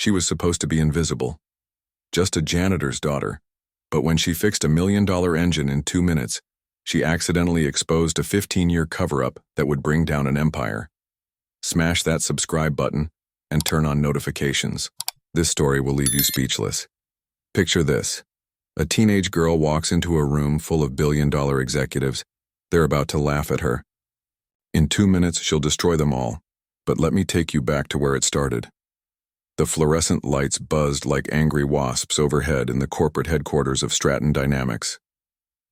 She was supposed to be invisible, just a janitor's daughter, but when she fixed a $1 million engine in 2 minutes, she accidentally exposed a 15-year cover-up that would bring down an empire. Smash that subscribe button and turn on notifications. This story will leave you speechless. Picture this. A teenage girl walks into a room full of billion-dollar executives. They're about to laugh at her. In 2 minutes, she'll destroy them all. But let me take you back to where it started. The fluorescent lights buzzed like angry wasps overhead in the corporate headquarters of Stratton Dynamics.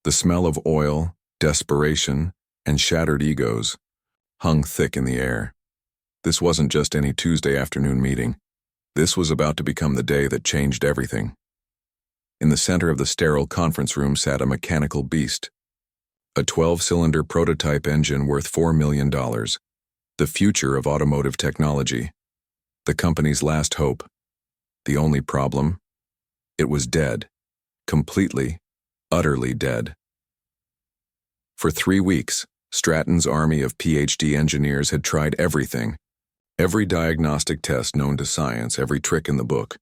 The smell of oil, desperation, and shattered egos hung thick in the air. This wasn't just any Tuesday afternoon meeting. This was about to become the day that changed everything. In the center of the sterile conference room sat a mechanical beast. A 12-cylinder prototype engine worth $4 million. The future of automotive technology. The company's last hope. The only problem? It was dead. Completely, utterly dead. For 3 weeks, Stratton's army of PhD engineers had tried everything. Every diagnostic test known to science, every trick in the book.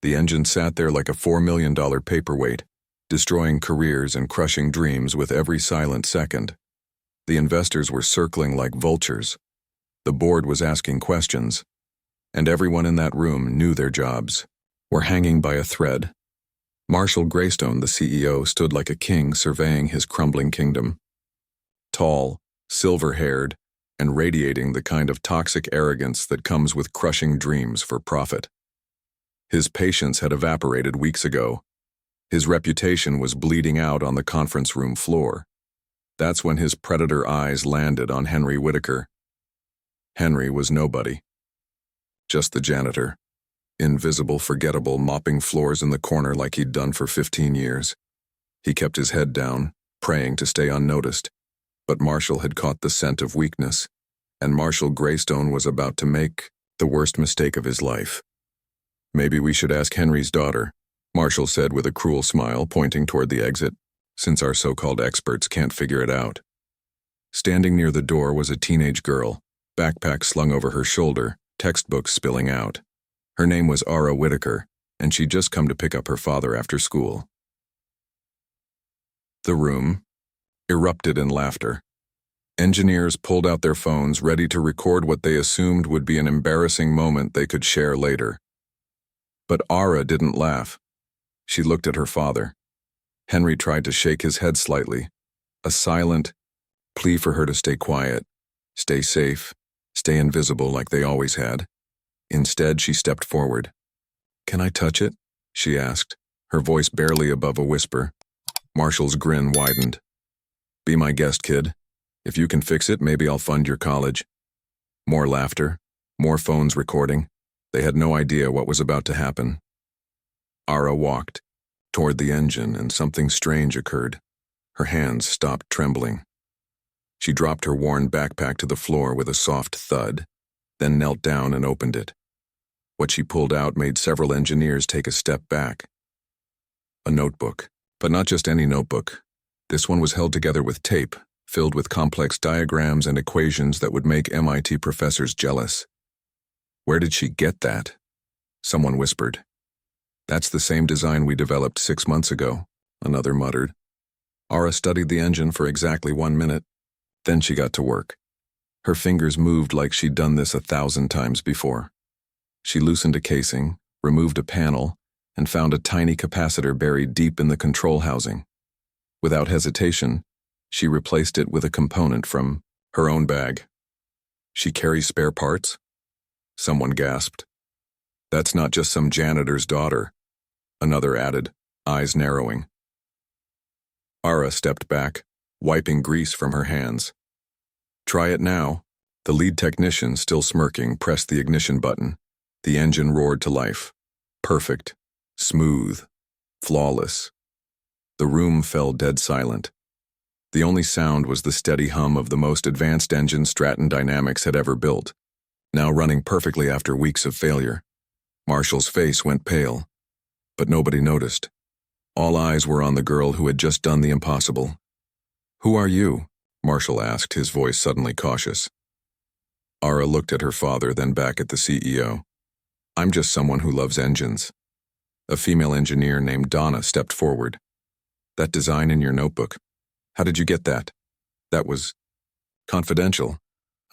The engine sat there like a $4 million paperweight, destroying careers and crushing dreams with every silent second. The investors were circling like vultures. The board was asking questions, and everyone in that room knew their jobs were hanging by a thread. Marshall Greystone, the CEO, stood like a king surveying his crumbling kingdom. Tall, silver-haired, and radiating the kind of toxic arrogance that comes with crushing dreams for profit. His patience had evaporated weeks ago. His reputation was bleeding out on the conference room floor. That's when his predator eyes landed on Henry Whitaker. Henry was nobody. Just the janitor. Invisible, forgettable, mopping floors in the corner like he'd done for 15 years. He kept his head down, praying to stay unnoticed. But Marshall had caught the scent of weakness, and Marshall Greystone was about to make the worst mistake of his life. Maybe we should ask Henry's daughter, Marshall said with a cruel smile, pointing toward the exit, since our so-called experts can't figure it out. Standing near the door was a teenage girl, backpack slung over her shoulder, textbooks spilling out. Her name was Ara Whitaker, and she'd just come to pick up her father after school. The room erupted in laughter. Engineers pulled out their phones, ready to record what they assumed would be an embarrassing moment they could share later. But Ara didn't laugh. She looked at her father. Henry tried to shake his head slightly, a silent plea for her to stay quiet, stay safe, stay invisible like they always had. Instead, she stepped forward. "Can I touch it?" she asked, her voice barely above a whisper. Marshall's grin widened. "Be my guest, kid. If you can fix it, maybe I'll fund your college." More laughter, more phones recording. They had no idea what was about to happen. Ara walked toward the engine, and something strange occurred. Her hands stopped trembling. She dropped her worn backpack to the floor with a soft thud, then knelt down and opened it. What she pulled out made several engineers take a step back. A notebook, but not just any notebook. This one was held together with tape, filled with complex diagrams and equations that would make MIT professors jealous. "Where did she get that?" Someone whispered. "That's the same design we developed 6 months ago," another muttered. Ara studied the engine for exactly 1 minute. Then she got to work. Her fingers moved like she'd done this 1,000 times before. She loosened a casing, removed a panel, and found a tiny capacitor buried deep in the control housing. Without hesitation, she replaced it with a component from her own bag. "She carries spare parts?" Someone gasped. "That's not just some janitor's daughter," another added, eyes narrowing. Ara stepped back, wiping grease from her hands. "Try it now." The lead technician, still smirking, pressed the ignition button. The engine roared to life. Perfect, smooth, flawless. The room fell dead silent. The only sound was the steady hum of the most advanced engine Stratton Dynamics had ever built, now running perfectly after weeks of failure. Marshall's face went pale, but nobody noticed. All eyes were on the girl who had just done the impossible. "Who are you?" Marshall asked, his voice suddenly cautious. Ara looked at her father, then back at the CEO. I'm just someone who loves engines. A female engineer named Donna stepped forward. That design in your notebook. How did you get that? That was confidential.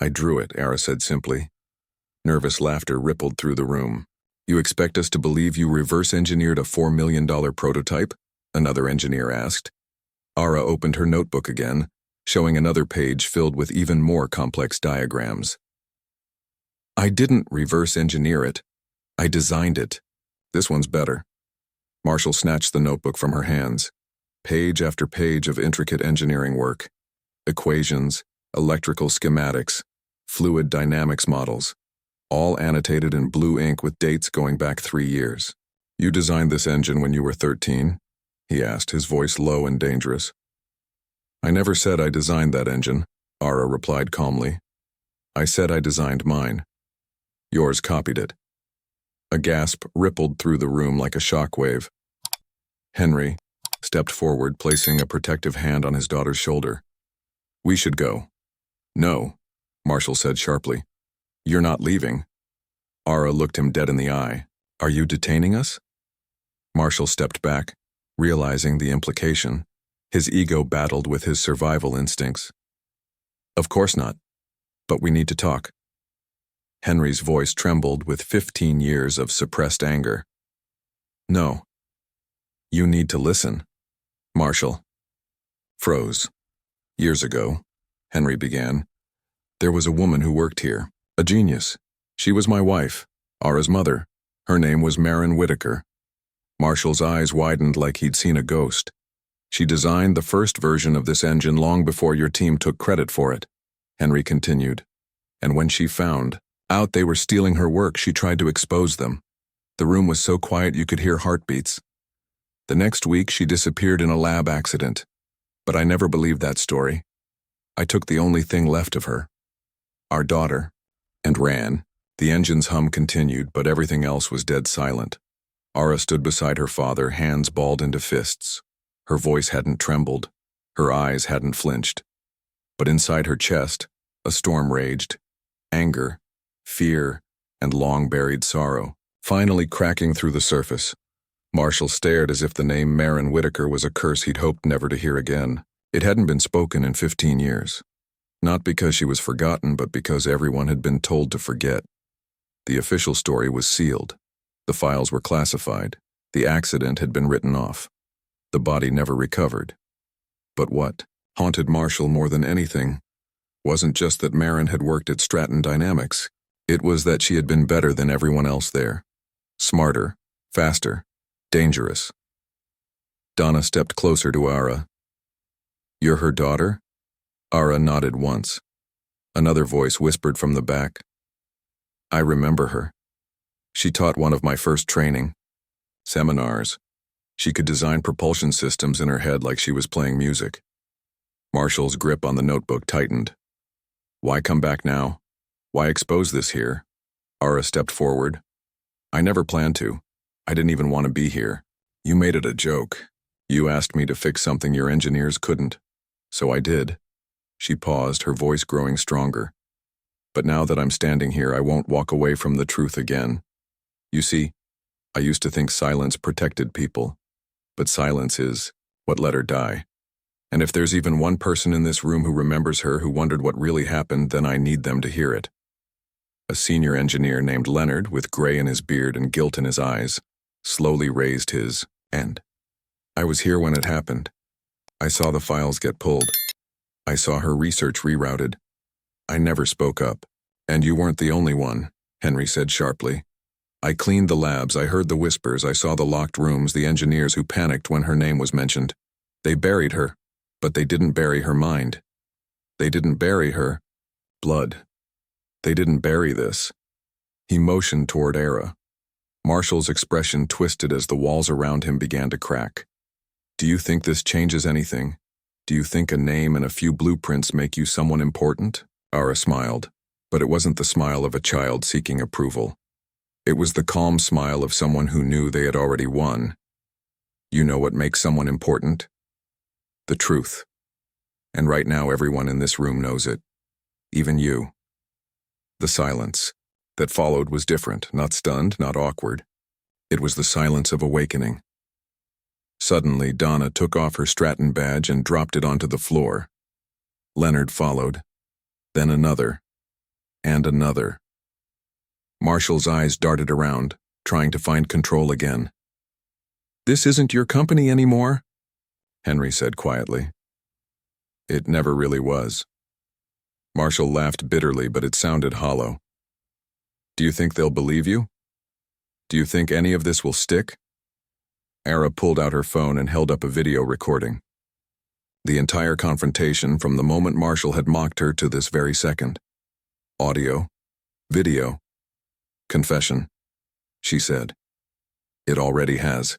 I drew it, Ara said simply. Nervous laughter rippled through the room. You expect us to believe you reverse engineered a $4 million prototype? Another engineer asked. Ara opened her notebook again, showing another page filled with even more complex diagrams. I didn't reverse engineer it. I designed it. This one's better. Marshall snatched the notebook from her hands. Page after page of intricate engineering work. Equations, electrical schematics, fluid dynamics models, all annotated in blue ink with dates going back 3 years. You designed this engine when you were 13? He asked, his voice low and dangerous. I never said I designed that engine, Ara replied calmly. I said I designed mine. Yours copied it. A gasp rippled through the room like a shockwave. Henry stepped forward, placing a protective hand on his daughter's shoulder. We should go. No, Marshall said sharply. You're not leaving. Ara looked him dead in the eye. Are you detaining us? Marshall stepped back, realizing the implication. His ego battled with his survival instincts. Of course not. But we need to talk. Henry's voice trembled with 15 years of suppressed anger. No. You need to listen. Marshall froze. Years ago, Henry began, there was a woman who worked here, a genius. She was my wife, Ara's mother. Her name was Maren Whitaker. Marshall's eyes widened like he'd seen a ghost. She designed the first version of this engine long before your team took credit for it, Henry continued. And when she found out they were stealing her work, she tried to expose them. The room was so quiet you could hear heartbeats. The next week, she disappeared in a lab accident. But I never believed that story. I took the only thing left of her, our daughter, and ran. The engine's hum continued, but everything else was dead silent. Ara stood beside her father, hands balled into fists. Her voice hadn't trembled. Her eyes hadn't flinched. But inside her chest, a storm raged. Anger, fear, and long-buried sorrow, finally cracking through the surface. Marshall stared as if the name Maren Whitaker was a curse he'd hoped never to hear again. It hadn't been spoken in 15 years. Not because she was forgotten, but because everyone had been told to forget. The official story was sealed. The files were classified. The accident had been written off. The body never recovered. But what haunted Marshall more than anything wasn't just that Maren had worked at Stratton Dynamics. It was that she had been better than everyone else there. Smarter, faster, dangerous. Donna stepped closer to Ara. You're her daughter? Ara nodded once. Another voice whispered from the back. I remember her. She taught one of my first training seminars. She could design propulsion systems in her head like she was playing music. Marshall's grip on the notebook tightened. Why come back now? Why expose this here? Ara stepped forward. I never planned to. I didn't even want to be here. You made it a joke. You asked me to fix something your engineers couldn't. So I did. She paused, her voice growing stronger. But now that I'm standing here, I won't walk away from the truth again. You see, I used to think silence protected people. But silence is what let her die. And if there's even one person in this room who remembers her, who wondered what really happened, then I need them to hear it. A senior engineer named Leonard, with gray in his beard and guilt in his eyes, slowly raised his hand. I was here when it happened. I saw the files get pulled. I saw her research rerouted. I never spoke up. And you weren't the only one, Henry said sharply. I cleaned the labs, I heard the whispers, I saw the locked rooms, the engineers who panicked when her name was mentioned. They buried her, but they didn't bury her mind. They didn't bury her blood. They didn't bury this. He motioned toward Ara. Marshall's expression twisted as the walls around him began to crack. Do you think this changes anything? Do you think a name and a few blueprints make you someone important? Ara smiled, but it wasn't the smile of a child seeking approval. It was the calm smile of someone who knew they had already won. You know what makes someone important? The truth. And right now everyone in this room knows it. Even you. The silence. that followed was different, not stunned, not awkward. It was the silence of awakening. Suddenly, Donna took off her Stratton badge and dropped it onto the floor. Leonard followed, then another, and another. Marshall's eyes darted around, trying to find control again. "This isn't your company anymore," Henry said quietly. It never really was. Marshall laughed bitterly, but it sounded hollow. "Do you think they'll believe you? Do you think any of this will stick?" Ara pulled out her phone and held up a video recording. The entire confrontation from the moment Marshall had mocked her to this very second. Audio, video, confession, she said. It already has.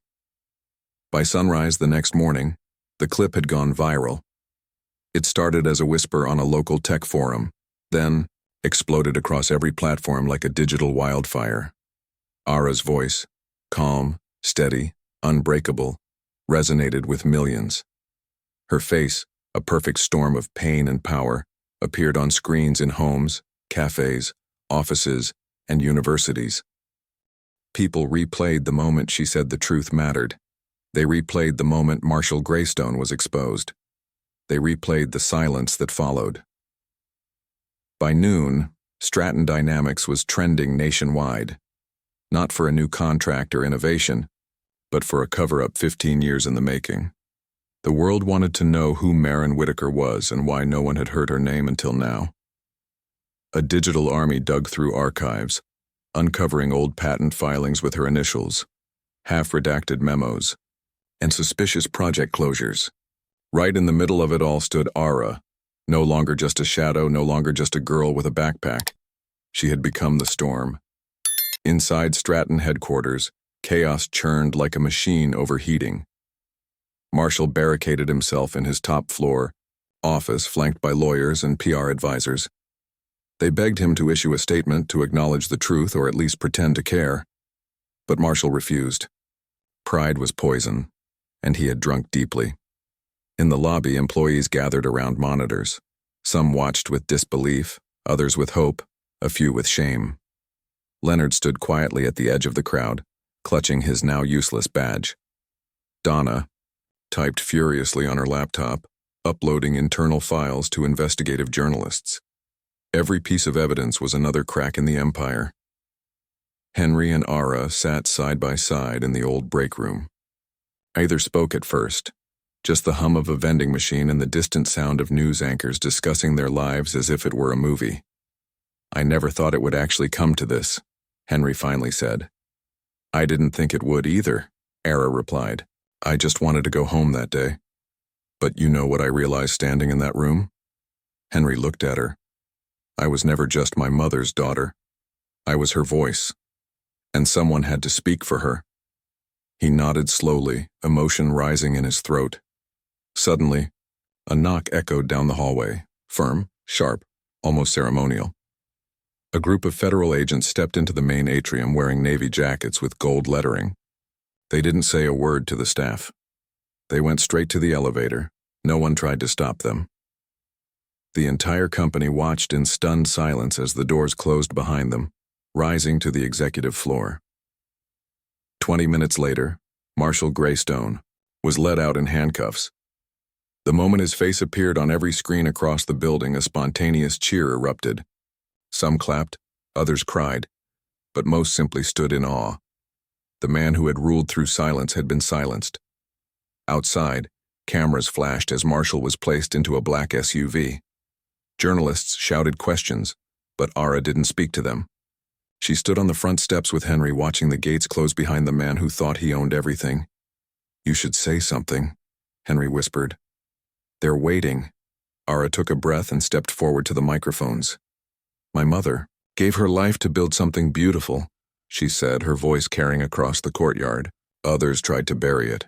By sunrise the next morning, the clip had gone viral. It started as a whisper on a local tech forum, then exploded across every platform like a digital wildfire. Ara's voice, calm, steady, unbreakable, resonated with millions. Her face, a perfect storm of pain and power, appeared on screens in homes, cafes, offices, and universities. People replayed the moment she said the truth mattered. They replayed the moment Marshall Greystone was exposed. They replayed the silence that followed. By noon, Stratton Dynamics was trending nationwide, not for a new contract or innovation, but for a cover-up 15 years in the making. The world wanted to know who Maren Whitaker was and why no one had heard her name until now. A digital army dug through archives, uncovering old patent filings with her initials, half-redacted memos, and suspicious project closures. Right in the middle of it all stood Ara, no longer just a shadow, no longer just a girl with a backpack. She had become the storm. Inside Stratton headquarters, chaos churned like a machine overheating. Marshall barricaded himself in his top-floor office, flanked by lawyers and PR advisors. They begged him to issue a statement to acknowledge the truth or at least pretend to care. But Marshall refused. Pride was poison, and he had drunk deeply. In the lobby, employees gathered around monitors. Some watched with disbelief, others with hope, a few with shame. Leonard stood quietly at the edge of the crowd, clutching his now useless badge. Donna typed furiously on her laptop, uploading internal files to investigative journalists. Every piece of evidence was another crack in the empire. Henry and Ara sat side by side in the old break room. Neither spoke at first, just the hum of a vending machine and the distant sound of news anchors discussing their lives as if it were a movie. "I never thought it would actually come to this," Henry finally said. "I didn't think it would either," Ara replied. "I just wanted to go home that day. But you know what I realized standing in that room?" Henry looked at her. "I was never just my mother's daughter. I was her voice. And someone had to speak for her." He nodded slowly, emotion rising in his throat. Suddenly, a knock echoed down the hallway, firm, sharp, almost ceremonial. A group of federal agents stepped into the main atrium wearing navy jackets with gold lettering. They didn't say a word to the staff. They went straight to the elevator. No one tried to stop them. The entire company watched in stunned silence as the doors closed behind them, rising to the executive floor. 20 minutes later, Marshall Greystone was led out in handcuffs. The moment his face appeared on every screen across the building, a spontaneous cheer erupted. Some clapped, others cried, but most simply stood in awe. The man who had ruled through silence had been silenced. Outside, cameras flashed as Marshall was placed into a black SUV. Journalists shouted questions, but Ara didn't speak to them. She stood on the front steps with Henry, watching the gates close behind the man who thought he owned everything. "You should say something," Henry whispered. "They're waiting." Ara took a breath and stepped forward to the microphones. "My mother gave her life to build something beautiful," she said, her voice carrying across the courtyard. Others tried to bury it.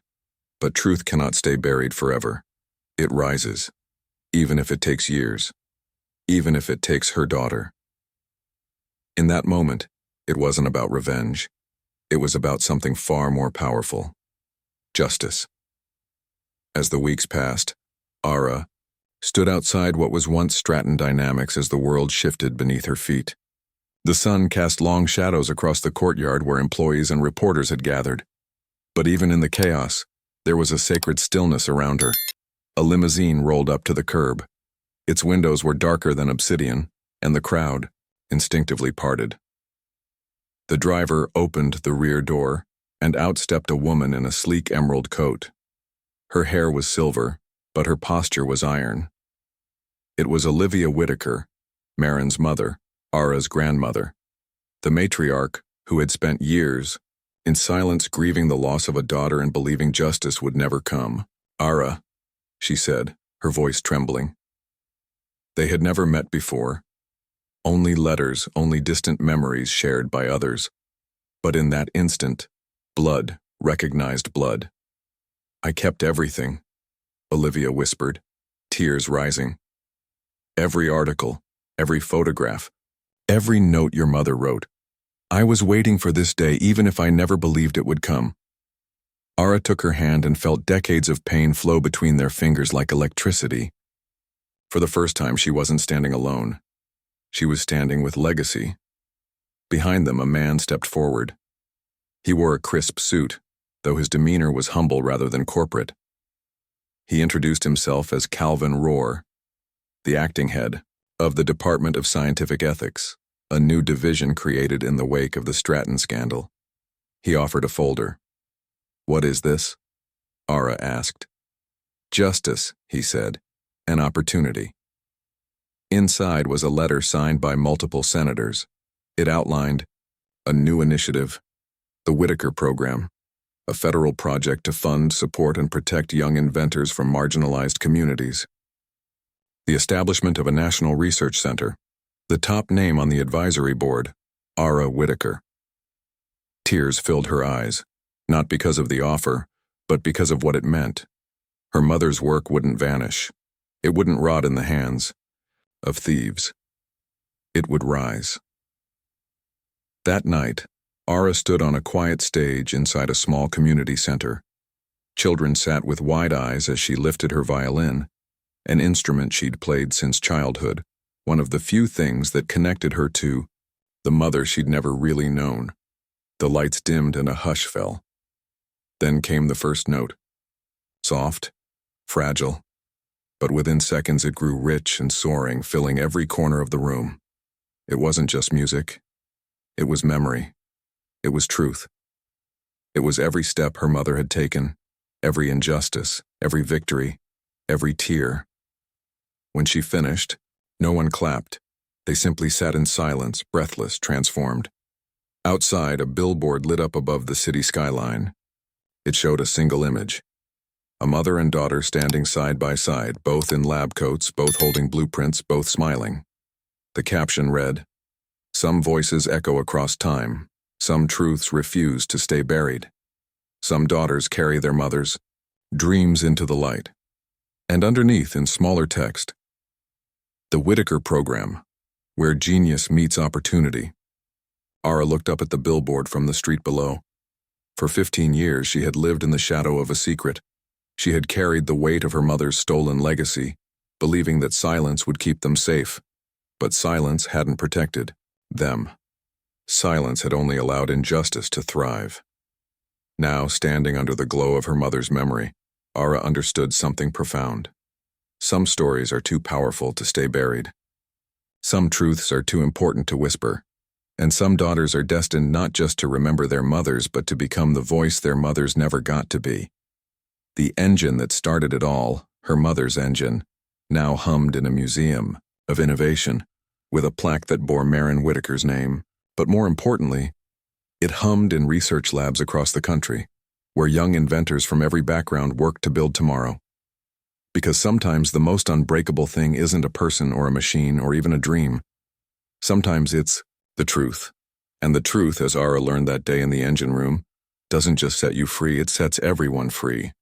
But truth cannot stay buried forever. It rises, even if it takes years, even if it takes her daughter. In that moment, it wasn't about revenge. It was about something far more powerful: justice. As the weeks passed, Ara stood outside what was once Stratton Dynamics as the world shifted beneath her feet. The sun cast long shadows across the courtyard where employees and reporters had gathered. But even in the chaos, there was a sacred stillness around her. A limousine rolled up to the curb. Its windows were darker than obsidian, and the crowd instinctively parted. The driver opened the rear door, and out stepped a woman in a sleek emerald coat. Her hair was silver, but her posture was iron. It was Olivia Whitaker, Marin's mother, Ara's grandmother, the matriarch who had spent years in silence grieving the loss of a daughter and believing justice would never come. "Ara," she said, her voice trembling. They had never met before. Only letters, only distant memories shared by others. But in that instant, blood recognized blood. "I kept everything," Olivia whispered, tears rising. "Every article, every photograph, every note your mother wrote. I was waiting for this day even if I never believed it would come." Ara took her hand and felt decades of pain flow between their fingers like electricity. For the first time, she wasn't standing alone. She was standing with legacy. Behind them, a man stepped forward. He wore a crisp suit, though his demeanor was humble rather than corporate. He introduced himself as Calvin Rohr, the acting head of the Department of Scientific Ethics, a new division created in the wake of the Stratton scandal. He offered a folder. "What is this?" Ara asked. "Justice," he said, "an opportunity." Inside was a letter signed by multiple senators. It outlined a new initiative, the Whitaker Program, a federal project to fund, support, and protect young inventors from marginalized communities. The establishment of a national research center, the top name on the advisory board, Ara Whitaker. Tears filled her eyes, not because of the offer, but because of what it meant. Her mother's work wouldn't vanish. It wouldn't rot in the hands of thieves. It would rise. That night, Ara stood on a quiet stage inside a small community center. Children sat with wide eyes as she lifted her violin, an instrument she'd played since childhood, one of the few things that connected her to the mother she'd never really known. The lights dimmed and a hush fell. Then came the first note. Soft, fragile, but within seconds it grew rich and soaring, filling every corner of the room. It wasn't just music. It was memory. It was truth. It was every step her mother had taken, every injustice, every victory, every tear. When she finished, no one clapped. They simply sat in silence, breathless, transformed. Outside, a billboard lit up above the city skyline. It showed a single image. A mother and daughter standing side by side, both in lab coats, both holding blueprints, both smiling. The caption read, "Some voices echo across time. Some truths refuse to stay buried. Some daughters carry their mothers' dreams into the light." And underneath, in smaller text, "The Whitaker Program, where genius meets opportunity." Ara looked up at the billboard from the street below. For 15 years, she had lived in the shadow of a secret. She had carried the weight of her mother's stolen legacy, believing that silence would keep them safe. But silence hadn't protected them. Silence had only allowed injustice to thrive. Now, standing under the glow of her mother's memory, Ara understood something profound. Some stories are too powerful to stay buried. Some truths are too important to whisper. And some daughters are destined not just to remember their mothers, but to become the voice their mothers never got to be. The engine that started it all, her mother's engine, now hummed in a museum of innovation, with a plaque that bore Marin Whitaker's name. But more importantly, it hummed in research labs across the country, where young inventors from every background worked to build tomorrow. Because sometimes the most unbreakable thing isn't a person or a machine or even a dream. Sometimes it's the truth. And the truth, as Ara learned that day in the engine room, doesn't just set you free, it sets everyone free.